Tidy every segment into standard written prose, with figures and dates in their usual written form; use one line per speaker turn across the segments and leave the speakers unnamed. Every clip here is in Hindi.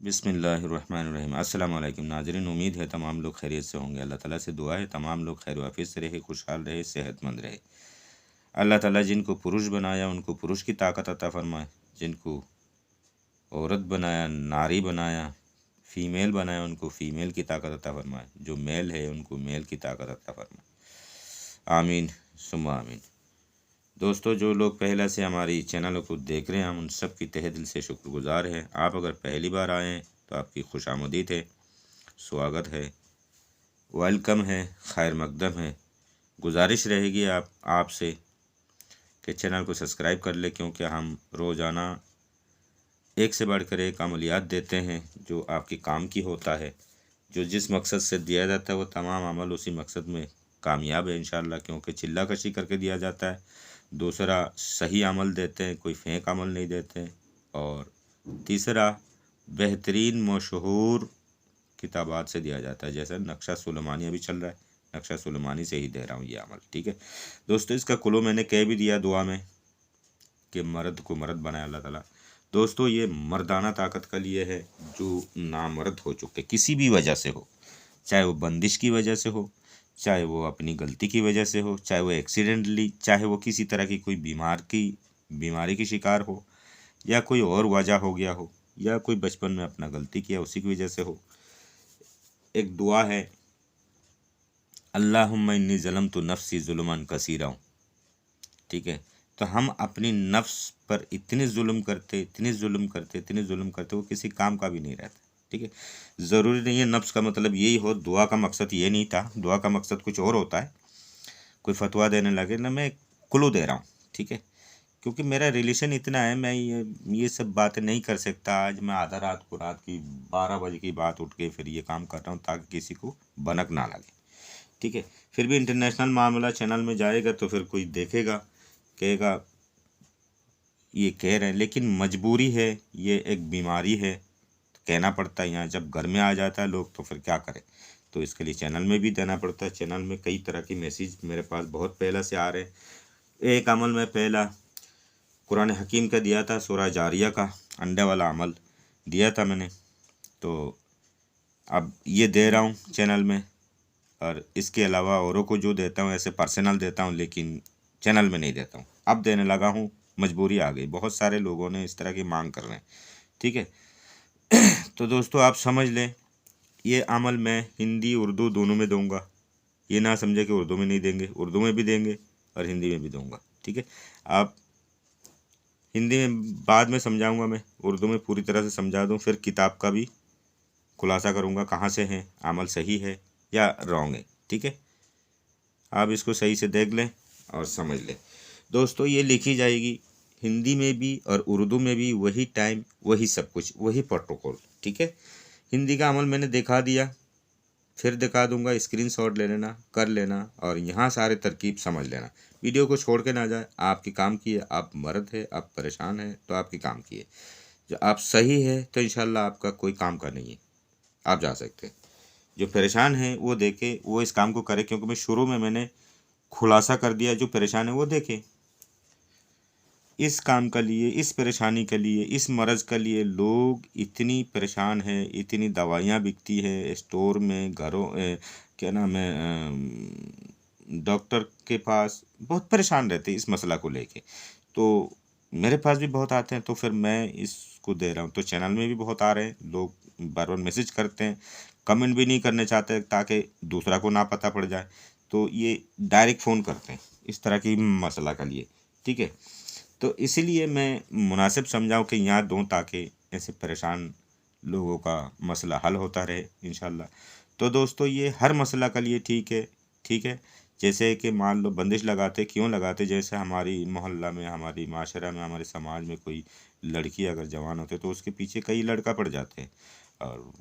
बिस्मिल्लाहिर्रहमानिर्रहीम। अस्सलाम वालेकुम नाज़रीन, उम्मीद है तमाम लोग खैरियत से होंगे। अल्लाह ताला से दुआ है तमाम लोग खैर वाफियत से रहे, खुशहाल रहे, सेहतमंद रहे। अल्लाह ताला जिनको पुरुष बनाया उनको पुरुष की ताकत अता फरमाए, जिनको औरत बनाया, नारी बनाया, फ़ीमेल बनाया उनको फ़ीमेल की ताकत अता फरमाए, जो मेल है उनको मेल की ताकत अता फरमाए। आमीन सुम्मा आमीन। दोस्तों, जो लोग पहले से हमारी चैनल को देख रहे हैं, हम उन सब की तहे दिल से शुक्रगुजार हैं। आप अगर पहली बार आए हैं तो आपकी खुशामदीद है, स्वागत है, वेलकम है, खैर मकदम है। गुजारिश रहेगी आपसे कि चैनल को सब्सक्राइब कर ले, क्योंकि हम रोज़ाना एक से बढ़कर एक अमलियात देते हैं जो आपके काम की होता है। जो जिस मकसद से दिया जाता है वो तमाम अमल उसी मकसद में कामयाब है इंशाअल्लाह, क्योंकि चिल्ला कशी करके दिया जाता है। दूसरा, सही अमल देते हैं, कोई फेंक अमल नहीं देते हैं। और तीसरा, बेहतरीन मशहूर किताबात से दिया जाता है, जैसे नक्शा सुलेमानी अभी चल रहा है, नक्शा सुलेमानी से ही दे रहा हूँ ये अमल, ठीक है दोस्तों। इसका कुलो मैंने कह भी दिया दुआ में कि मर्द को मर्द बनाया अल्लाह ताला। दोस्तों, ये मर्दाना ताकत का लिए है जो नामर्द हो चुके किसी भी वजह से हो, चाहे वो बंदिश की वजह से हो, चाहे वो अपनी गलती की वजह से हो, चाहे वो एक्सीडेंटली, चाहे वो किसी तरह की कोई बीमारी की शिकार हो, या कोई और वजह हो गया हो, या कोई बचपन में अपना गलती किया उसी की वजह से हो। एक दुआ है, अल्लाहुम्मा इन्नी ज़लमतु नफ्सी ज़ुल्मन कसीरा, ठीक है। तो हम अपनी नफ्स पर इतने जुल्म करते, इतने जुल्म करते, इतने जुल्म करते, वो किसी काम का भी नहीं रहता, ठीक है। ज़रूरी नहीं है नफ्स का मतलब यही हो, दुआ का मकसद ये नहीं था, दुआ का मकसद कुछ और होता है। कोई फतवा देने लगे ना, मैं क्लू दे रहा हूँ, ठीक है। क्योंकि मेरा रिलेशन इतना है, मैं ये सब बातें नहीं कर सकता। आज मैं आधा रात को, रात की 12 बजे की बात उठ के फिर ये काम कर रहा हूँ ताकि किसी को भनक ना लगे, ठीक है। फिर भी इंटरनेशनल मामला चैनल में जाएगा तो फिर कोई देखेगा, कहेगा ये कह रहे हैं, लेकिन मजबूरी है, ये एक बीमारी है, कहना पड़ता है। यहाँ जब घर में आ जाता है लोग तो फिर क्या करें, तो इसके लिए चैनल में भी देना पड़ता है। चैनल में कई तरह की मैसेज मेरे पास बहुत पहले से आ रहे हैं। एक अमल में पहला कुरान हकीम का दिया था, सूरा जारिया का अंडे वाला अमल दिया था मैंने, तो अब ये दे रहा हूँ चैनल में। और इसके अलावा औरों को जो देता हूँ ऐसे पर्सनल देता हूँ, लेकिन चैनल में नहीं देता हूँ। अब देने लगा हूँ, मजबूरी आ गई, बहुत सारे लोगों ने इस तरह की मांग कर रहे हैं, ठीक है। तो दोस्तों, आप समझ लें, ये अमल मैं हिंदी उर्दू दोनों में दूंगा। ये ना समझे कि उर्दू में नहीं देंगे, उर्दू में भी देंगे और हिंदी में भी दूंगा, ठीक है। आप हिंदी में बाद में समझाऊंगा, मैं उर्दू में पूरी तरह से समझा दूं, फिर किताब का भी खुलासा करूंगा कहाँ से है, अमल सही है या रॉन्ग है, ठीक है। आप इसको सही से देख लें और समझ लें। दोस्तों, ये लिखी जाएगी हिंदी में भी और उर्दू में भी, वही टाइम, वही सब कुछ, वही प्रोटोकॉल, ठीक है। हिंदी का अमल मैंने दिखा दिया, फिर दिखा दूंगा, स्क्रीनशॉट ले लेना, कर लेना और यहाँ सारे तरकीब समझ लेना। वीडियो को छोड़ के ना जाए, आपकी काम की है। आप मर्द है, आप परेशान हैं तो आपकी काम की है। जो आप सही है तो इंशाल्लाह आपका कोई काम का नहीं है, आप जा सकते हैं। जो परेशान है वो देखे, वो इस काम को करे, क्योंकि मैं शुरू में मैंने खुलासा कर दिया। जो परेशान है वो देखे, इस काम के लिए, इस परेशानी के लिए, इस मर्ज़ के लिए लोग इतनी परेशान है, इतनी दवाइयाँ बिकती है स्टोर में, घरों क्या नाम है, डॉक्टर के पास बहुत परेशान रहते हैं इस मसला को लेके। तो मेरे पास भी बहुत आते हैं, तो फिर मैं इसको दे रहा हूँ। तो चैनल में भी बहुत आ रहे हैं लोग, बार बार मैसेज करते हैं, कमेंट भी नहीं करने चाहते ताकि दूसरा को ना पता पड़ जाए, तो ये डायरेक्ट फ़ोन करते हैं इस तरह की मसला के लिए, ठीक है। तो इसीलिए मैं मुनासिब समझाऊँ कि यहाँ दूँ ताकि ऐसे परेशान लोगों का मसला हल होता रहे इंशाल्लाह। तो दोस्तों, ये हर मसला के लिए ठीक है, ठीक है। जैसे कि मान लो बंदिश लगाते, क्यों लगाते, जैसे हमारी मोहल्ला में, हमारी माशरा में, हमारे समाज में कोई लड़की अगर जवान होते तो उसके पीछे कई लड़का पड़ जाते हैं। और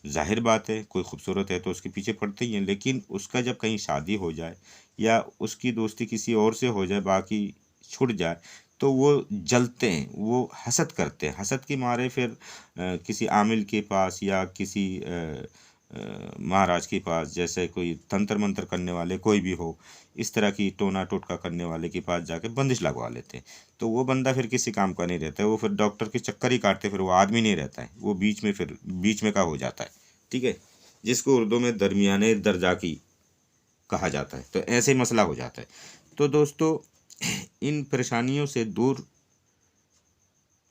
जाहिर बात है, कोई खूबसूरत है तो उसके पीछे पड़ते ही हैं, लेकिन उसका जब कहीं शादी हो जाए या उसकी दोस्ती किसी और से हो जाए, बाकी छूट जाए, तो वो जलते हैं, वो हसद करते हैं। हसद के मारे फिर किसी आमिल के पास या किसी महाराज के पास, जैसे कोई तंत्र मंत्र करने वाले कोई भी हो, इस तरह की टोना टोटका करने वाले के पास जाके बंदिश लगवा लेते हैं। तो वो बंदा फिर किसी काम का नहीं रहता है, वो फिर डॉक्टर के चक्कर ही काटते, फिर वो आदमी नहीं रहता है, वो बीच में का हो जाता है। ठीक है, जिसको उर्दू में दरमियाने दर्जा की कहा जाता है। तो ऐसे ही मसला हो जाता है। तो दोस्तों, इन परेशानियों से दूर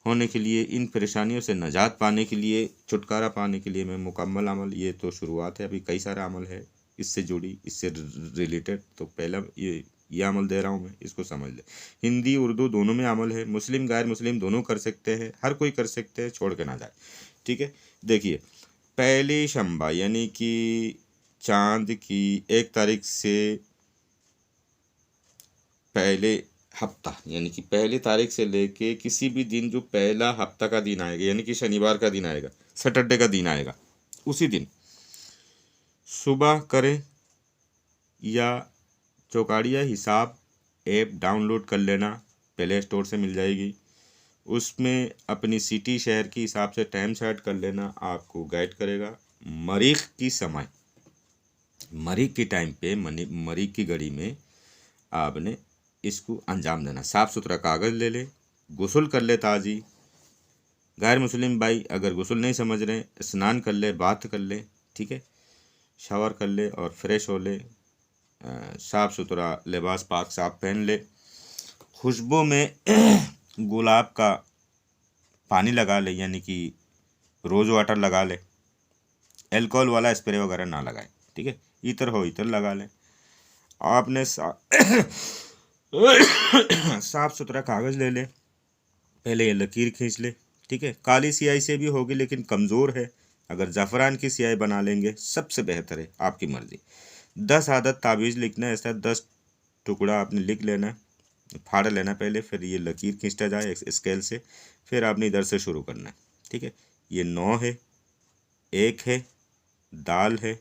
होने के लिए, इन परेशानियों से निजात पाने के लिए, छुटकारा पाने के लिए मैं मुकम्मल अमल, ये तो शुरुआत है, अभी कई सारा अमल है इससे जुड़ी, इससे रिलेटेड। तो पहला ये अमल दे रहा हूँ मैं, इसको समझ ले। हिंदी उर्दू दोनों में अमल है, मुस्लिम गैर मुस्लिम दोनों कर सकते हैं, हर कोई कर सकते हैं, छोड़ के ना जाए। ठीक है, देखिए, पहली शंबा यानी कि चांद की 1 तारीख से पहले हफ्ता, यानी कि पहली तारीख से लेके किसी भी दिन जो पहला हफ्ता का दिन आएगा, यानी कि शनिवार का दिन आएगा, सैटरडे का दिन आएगा, उसी दिन सुबह करें, या चौकाड़िया हिसाब ऐप डाउनलोड कर लेना, प्ले स्टोर से मिल जाएगी। उसमें अपनी सिटी शहर के हिसाब से टाइम सेट कर लेना, आपको गाइड करेगा। मरीख की समय, मरीख के टाइम पे, मरीख की घड़ी में आपने इसको अंजाम देना। साफ़ सुथरा कागज़ ले ले, गुस्ल कर ले ताज़ी। गैर मुस्लिम भाई अगर गुस्ल नहीं समझ रहे, स्नान कर ले, बात कर ले, ठीक है, शावर कर ले और फ्रेश हो ले, साफ़ सुथरा लिबास पाक साफ पहन ले। खुशबू में गुलाब का पानी लगा ले, यानी कि रोज़ वाटर लगा ले, एल्कोहल वाला स्प्रे वगैरह ना लगाए। ठीक है, इतर हो इतर लगा ले। आपने साफ सुथरा कागज़ ले ले, पहले ये लकीर खींच ले। ठीक है, काली स्याही से भी होगी लेकिन कमज़ोर है, अगर ज़फ़रान की स्याही बना लेंगे सबसे बेहतर है, आपकी मर्ज़ी। 10 आदत ताबीज़ लिखना है, ऐसा 10 टुकड़ा आपने लिख लेना, फाड़ लेना पहले, फिर ये लकीर खींचता जाए स्केल से, फिर आपने इधर से शुरू करना है। ठीक है, ये 9 है, 1 है, दाल है,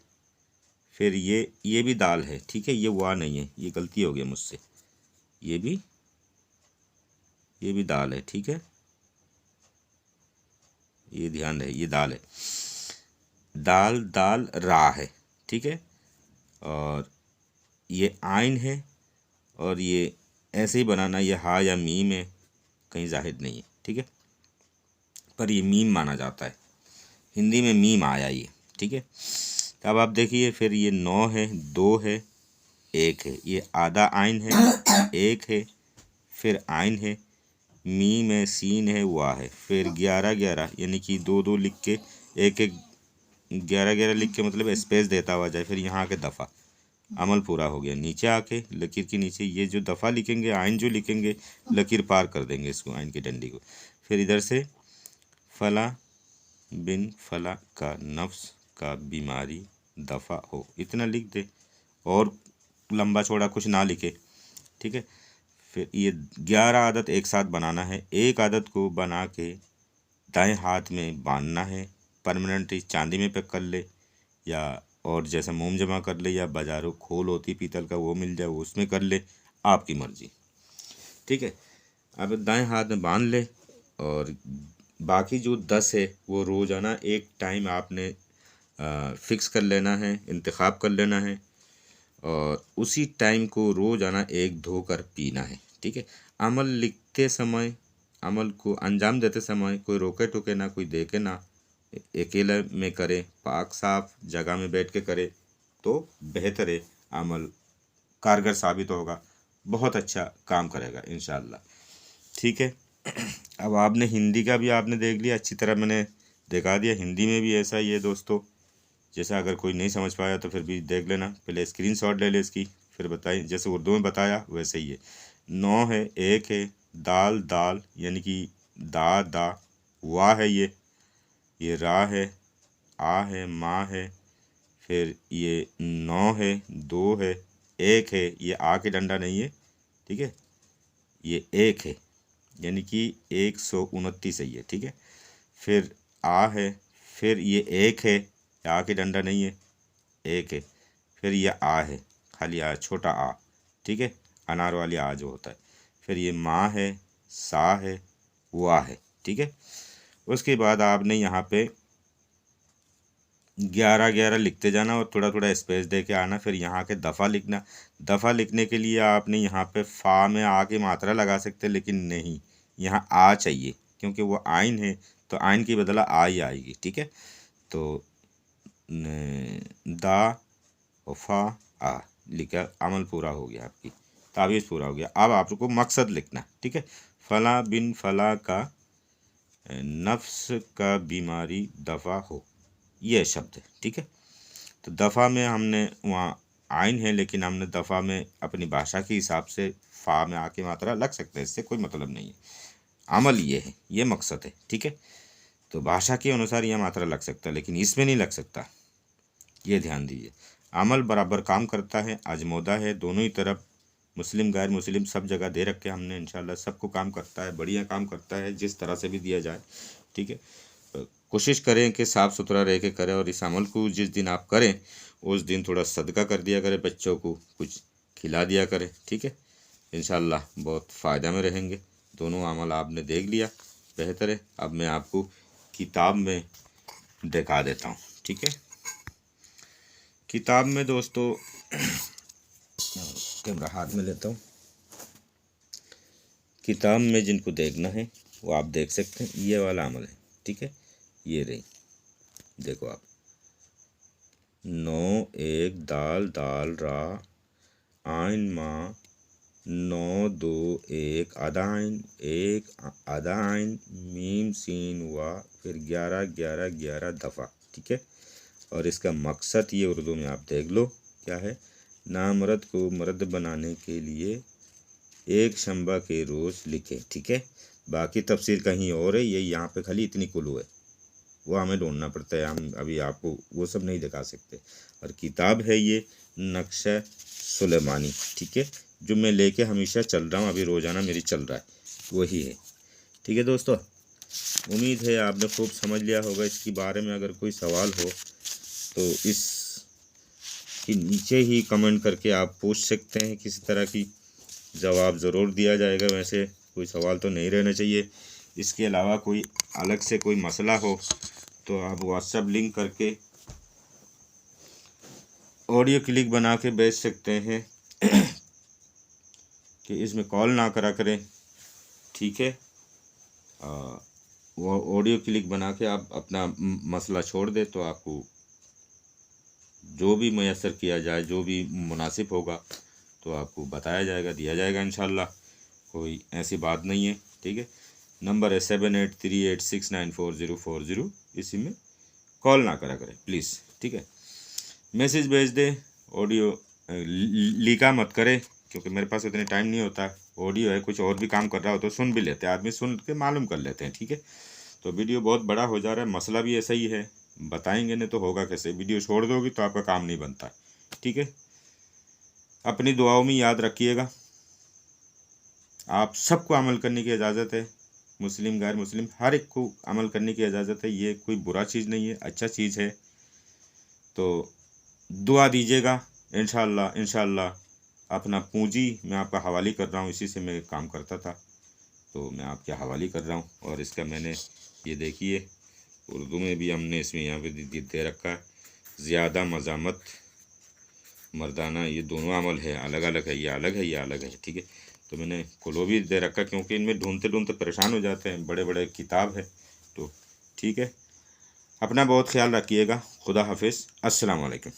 फिर ये भी दाल है। ठीक है, ये वाह नहीं है, ये गलती हो गई मुझसे, ये भी दाल है। ठीक है, ये ध्यान रहे, ये दाल है, दाल दाल रा है। ठीक है, और ये आइन है, और ये ऐसे ही बनाना, ये हा या मीम है, कहीं जाहिर नहीं है। ठीक है, पर ये मीम माना जाता है, हिंदी में मीम आया ये। ठीक है, अब आप देखिए, फिर ये 9 है, 2 है, 1 है, ये आधा आइन है, 1 है, फिर आइन है, मीम है, सीन है, वाह है, फिर 11 11, यानी कि 2 2 लिख के, 1 1, 11 11 लिख के मतलब स्पेस देता हुआ जाए, फिर यहाँ आके दफ़ा, अमल पूरा हो गया। नीचे आके लकीर के नीचे ये जो दफ़ा लिखेंगे, आइन जो लिखेंगे, लकीर पार कर देंगे इसको, आइन की डंडी को। फिर इधर से फला बिन फला का नफ्स का बीमारी दफ़ा हो, इतना लिख दे, और लंबा चौड़ा कुछ ना लिखे। ठीक है, फिर ये 11 आदत एक साथ बनाना है। एक आदत को बना के दाएं हाथ में बांधना है, परमानेंटली चांदी में पैक कर ले, या और जैसे मोम जमा कर ले, या बाजारों खोल होती पीतल का वो मिल जाए, वो उसमें कर ले, आपकी मर्ज़ी। ठीक है, अब दाएं हाथ में बांध ले, और बाकी जो 10 है वो रोज़ाना एक टाइम आपने फ़िक्स कर लेना है, इंतखाब कर लेना है, और उसी टाइम को रोज़ाना एक धोकर पीना है। ठीक है, अमल लिखते समय, अमल को अंजाम देते समय कोई रोके टोके ना, कोई देखे ना, अकेले में करे, पाक साफ जगह में बैठ के करे तो बेहतर है, अमल कारगर साबित होगा, बहुत अच्छा काम करेगा इंशाअल्लाह। ठीक है, अब आपने हिंदी का भी आपने देख लिया, अच्छी तरह मैंने दिखा दिया। हिंदी में भी ऐसा ही है दोस्तों, जैसा अगर कोई नहीं समझ पाया तो फिर भी देख लेना, पहले स्क्रीनशॉट ले ले इसकी, फिर बताइए, जैसे उर्दू में बताया वैसे ही है। 9 है, 1 है, दाल दाल, यानी कि दा दा, वाह है, ये रा है, आ है, माँ है, फिर ये 9 है, 2 है, 1 है, ये आ के डंडा नहीं है। ठीक है, ये 1 है, यानी कि 129 है ये। ठीक है, फिर आ है, फिर ये 1 है, आ के डंडा नहीं है, 1 है, फिर ये आ है, खाली आ, छोटा आ। ठीक है, अनार वाली आ जो होता है, फिर ये माँ है, सा है, वाह है। ठीक है, उसके बाद आपने यहाँ पे 11 11 लिखते जाना और थोड़ा थोड़ा स्पेस दे के आना। फिर यहाँ के दफ़ा लिखना। दफ़ा लिखने के लिए आपने यहाँ पे फ़ा में आ की मात्रा लगा सकते, लेकिन नहीं, यहाँ आ चाहिए, क्योंकि वो आइन है, तो आइन की बदला आ ही आएगी। ठीक है, तो दा और फ़ा आ लिखा, अमल पूरा हो गया, आपकी तावीज़ पूरा हो गया। अब आपको मकसद लिखना। ठीक है, फ़ला बिन फ़ला का नफ्स का बीमारी दफ़ा हो, ये शब्द है। ठीक है, तो दफ़ा में हमने वहाँ आइन है, लेकिन हमने दफ़ा में अपनी भाषा के हिसाब से फ़ा में आके मात्रा लग सकता है, इससे कोई मतलब नहीं है। अमल ये है, ये मकसद है। ठीक है, तो भाषा के अनुसार यह मात्रा लग सकता है, लेकिन इसमें नहीं लग सकता, ये ध्यान दीजिए। अमल बराबर काम करता है, आजमोदा है, दोनों ही तरफ मुस्लिम गैर मुस्लिम सब जगह दे रखे हमने, इंशाल्लाह सबको काम करता है, बढ़िया काम करता है, जिस तरह से भी दिया जाए। ठीक है, कोशिश करें कि साफ़ सुथरा रह के करें, और इस अमल को जिस दिन आप करें उस दिन थोड़ा सदका कर दिया करें, बच्चों को कुछ खिला दिया करें। ठीक है, इंशाल्लाह बहुत फ़ायदा में रहेंगे। दोनों अमल आपने देख लिया, बेहतर है। अब मैं आपको किताब में दिखा देता हूँ। ठीक है, किताब में दोस्तों कैमरा हाथ में लेता हूँ। किताब में जिनको देखना है वो आप देख सकते हैं, ये वाला अमल है। ठीक है, ये रही, देखो आप, 9 1 दाल दाल रा आइन माँ, 9 2 1 आदाइन 1 आदाइन मीम सीन हुआ, फिर 11 11 11 दफ़ा। ठीक है, और इसका मकसद ये उर्दू में आप देख लो क्या है। नामर्द को मर्द बनाने के लिए एक शंबा के रोज़ लिखे। ठीक है, बाकी तफसीर कहीं और है, ये यहाँ पे खाली इतनी कुल्लू है, वो हमें ढूंढना पड़ता है, हम अभी आपको वो सब नहीं दिखा सकते। और किताब है ये नक्शा सुलेमानी। ठीक है, जो मैं लेके हमेशा चल रहा हूँ, अभी रोज़ाना मेरी चल रहा है, वही है। ठीक है दोस्तों, उम्मीद है आपने खूब समझ लिया होगा। इसके बारे में अगर कोई सवाल हो तो इस के नीचे ही कमेंट करके आप पूछ सकते हैं, किसी तरह की जवाब ज़रूर दिया जाएगा। वैसे कोई सवाल तो नहीं रहना चाहिए। इसके अलावा कोई अलग से कोई मसला हो तो आप व्हाट्सएप लिंक करके ऑडियो क्लिक बना के भेज सकते हैं कि इसमें कॉल ना करा करें। ठीक है, वो ऑडियो क्लिक बना के आप अपना मसला छोड़ दें, तो आपको जो भी मैसर किया जाए, जो भी मुनासिब होगा, तो आपको बताया जाएगा, दिया जाएगा इंशाल्लाह। कोई ऐसी बात नहीं है। ठीक है, नंबर है 7838694040, इसी में कॉल ना करा करें प्लीज़। ठीक है, मैसेज भेज दे, ऑडियो लीका मत करे, क्योंकि मेरे पास उतने टाइम नहीं होता। ऑडियो है, कुछ और भी काम कर रहा हो तो सुन भी लेते हैं, आदमी सुन के मालूम कर लेते हैं। ठीक है, तो वीडियो बहुत बड़ा हो जा रहा है, मसला भी ऐसा ही है, बताएंगे नहीं तो होगा कैसे। वीडियो छोड़ दोगी तो आपका काम नहीं बनता। ठीक है, अपनी दुआओं में याद रखिएगा, आप सबको अमल करने की इजाज़त है, मुस्लिम गैर मुस्लिम हर एक को अमल करने की इजाज़त है। ये कोई बुरा चीज़ नहीं है, अच्छा चीज़ है। तो दुआ दीजिएगा, इंशाल्लाह इंशाल्लाह। अपना पूंजी मैं आपका हवाले कर रहा हूँ, इसी से मैं काम करता था, तो मैं आपके हवाले कर रहा हूँ। और इसका मैंने ये देखिए उर्दू में भी हमने इसमें यहाँ पे दे रखा है, ज़्यादा मज़ामत मर्दाना, ये दोनों अमल है, अलग अलग है, ये अलग है, ये अलग है। ठीक है, तो मैंने कोलो भी दे रखा, क्योंकि इनमें ढूंढते ढूंढते परेशान हो जाते हैं, बड़े बड़े किताब है। तो ठीक है, अपना बहुत ख्याल रखिएगा। खुदा हाफिज़, अस्सलाम वालेकुम।